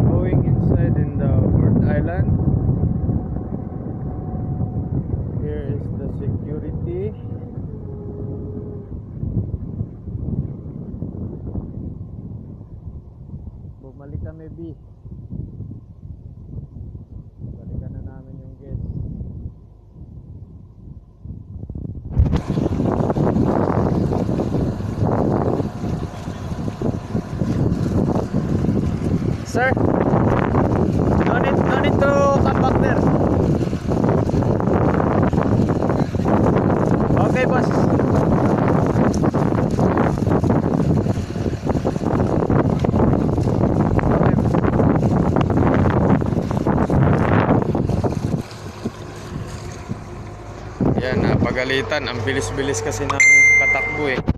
Going inside in the Bird Island. Here is the security. Bumalik kami, B. Balikan na namin yung guest. Sir, no need to come back there. Okay, boss. Yan, napagalitan. Ang bilis-bilis kasi ng katakbo eh.